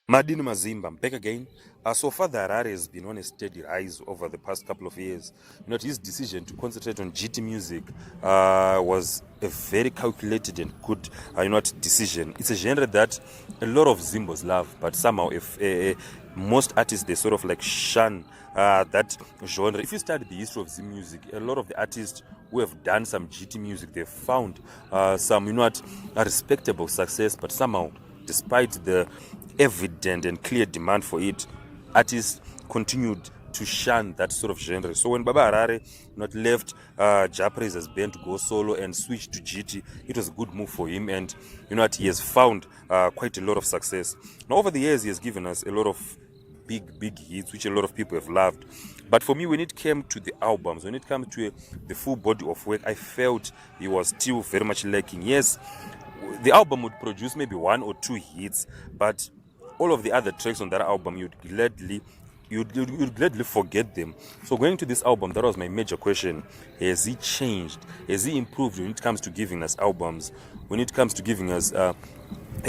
Madini Mazimba, I'm back again. So far, the Harare has been on a steady rise over the past couple of years. His decision to concentrate on GT music was a very calculated and good, decision. It's a genre that a lot of Zimbos love, but somehow, if most artists they sort of like shun that genre. If you study the history of Zim music, a lot of the artists who have done some GT music, they've found some, a respectable success, but somehow, despite the evident and clear demand for it, artists continued to shun that sort of genre. So when Baba Harare left Japres as band to go solo and switch to GT, it was a good move for him, and he has found quite a lot of success. Now over the years, he has given us a lot of big hits which a lot of people have loved. But for me, when it came to the albums, when it comes to the full body of work, I felt he was still very much lacking. Yes, the album would produce maybe one or two hits, but all of the other tracks on that album you'd gladly forget them. So going to this album, that was my major question. Has he changed? Has he improved when it comes to giving us albums, when it comes to giving us a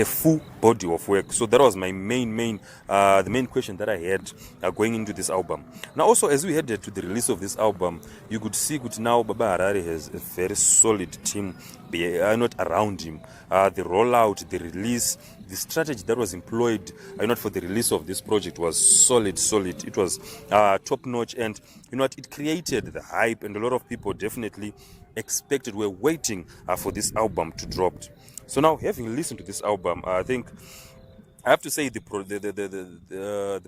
full body of work? So that was my the main question that I had going into this album. Now also, as we headed to the release of this album, you could see that now Baba Harare has a very solid team not around him. The rollout, the release, the strategy that was employed not for the release of this project was solid. It was top notch, and it created the hype, and a lot of people definitely were waiting for this album to drop. So now, having listened to this album, I think I have to say the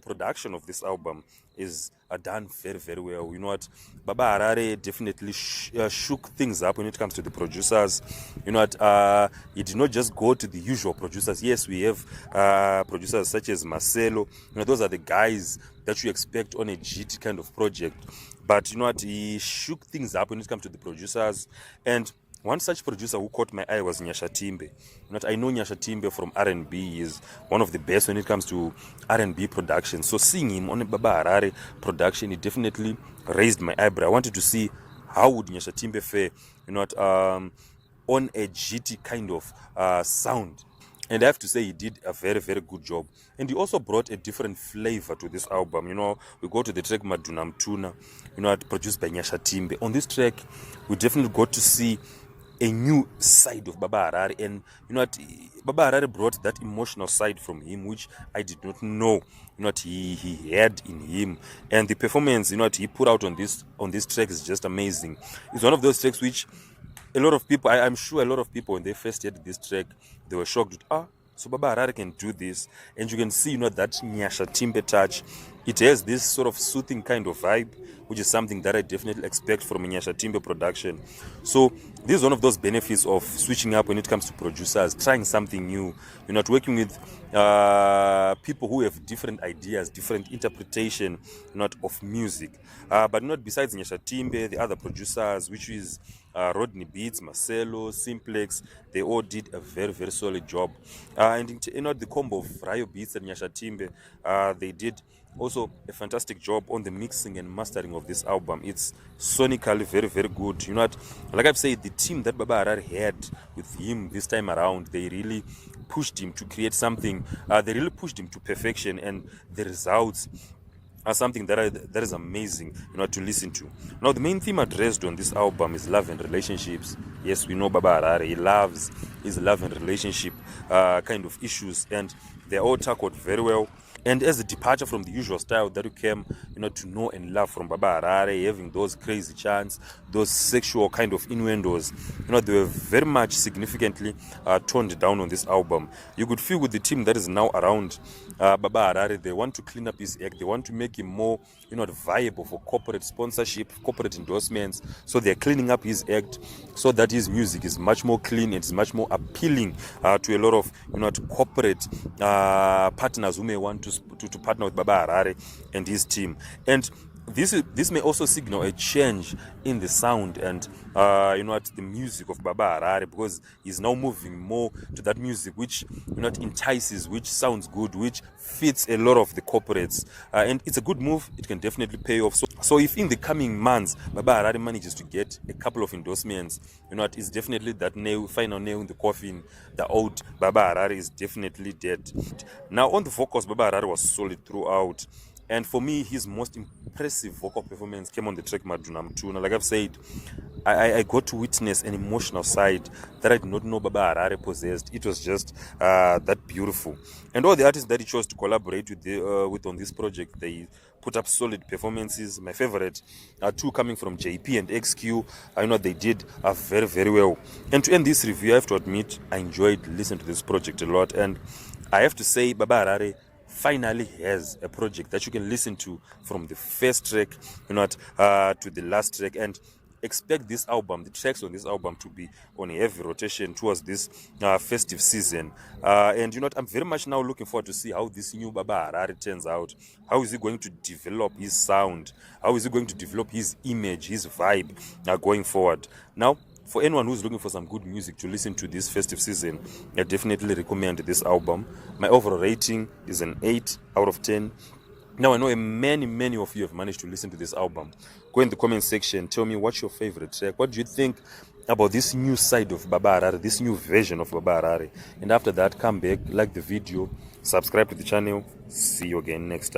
production of this album is done very well. Baba Harare definitely shook things up when it comes to the producers. He did not just go to the usual producers. Yes, we have producers such as Marcelo. Those are the guys that you expect on a GT kind of project. But he shook things up when it comes to the producers. And one such producer who caught my eye was Nyasha Timbe. I know Nyasha Timbe from R&B. He is one of the best when it comes to R&B production. So seeing him on a Baba Harare production, it definitely raised my eyebrow. I wanted to see how would Nyasha Timbe fare, on a GT kind of sound. And I have to say he did a very good job. And he also brought a different flavor to this album. We go to the track Maduna Mtuna, produced by Nyasha Timbe. On this track, we definitely got to see a new side of Baba Harare, and Baba Harare brought that emotional side from him, which I did not know he had in him. And the performance he put out on this track is just amazing. It's one of those tracks which a lot of people, I'm sure a lot of people, when they first heard this track, they were shocked with, so Baba Harare can do this. And you can see that Nyasha Timbe touch. It has this sort of soothing kind of vibe, which is something that I definitely expect from a Nyasha Timbe production. So this is one of those benefits of switching up when it comes to producers, trying something new. You're not working with people who have different ideas, different interpretation of music. But not besides Nyasha Timbe, the other producers, which is Rodney Beats, Marcelo, Simplex, they all did a very solid job. And the combo of Rayo Beats and Nyasha Timbe, they did also a fantastic job on the mixing and mastering of this album. It's sonically very good. Like I've said, the team that Baba Harare had with him this time around, they really pushed him to create something. They really pushed him to perfection, and the results are something that is amazing to listen to. Now, the main theme addressed on this album is love and relationships. Yes, we know Baba Harare, he loves his love and relationship kind of issues, and they're all tackled very well. And as a departure from the usual style that you came to know and love from Baba Harare, having those crazy chants, those sexual kind of innuendos, they were very much significantly toned down on this album. You could feel with the team that is now around Baba Harare, they want to clean up his act. They want to make him more viable for corporate sponsorship, corporate endorsements. So they're cleaning up his act so that his music is much more clean. It's much more appealing to a lot of corporate partners who may want to partner with Baba Harare and his team. And This may also signal a change in the sound and the music of Baba Harare, because he's now moving more to that music which entices, which sounds good, which fits a lot of the corporates, and it's a good move. It can definitely pay off. So if in the coming months Baba Harare manages to get a couple of endorsements, it's definitely that final nail in the coffin. The old Baba Harare is definitely dead. Now on the vocals, Baba Harare was solid throughout. And for me, his most impressive vocal performance came on the track Maduna Mtuna. Like I've said, I got to witness an emotional side that I did not know Baba Harare possessed. It was just that beautiful. And all the artists that he chose to collaborate with on this project, they put up solid performances. My favorite are two coming from JP and XQ. I know they did very, very well. And to end this review, I have to admit, I enjoyed listening to this project a lot. And I have to say, Baba Harare finally has a project that you can listen to from the first track to the last track, and expect this album, the tracks on this album, to be on a heavy rotation towards this festive season. And I'm very much now looking forward to see how this new Baba Harare turns out. How is he going to develop his sound? How is he going to develop his image, his vibe going forward? Now, for anyone who's looking for some good music to listen to this festive season, I definitely recommend this album. My overall rating is an 8 out of 10. Now, I know many of you have managed to listen to this album. Go in the comment section, tell me what's your favorite track. What do you think about this new side of Baba Harare, this new version of Baba Harare? And after that, come back, like the video, subscribe to the channel. See you again next time.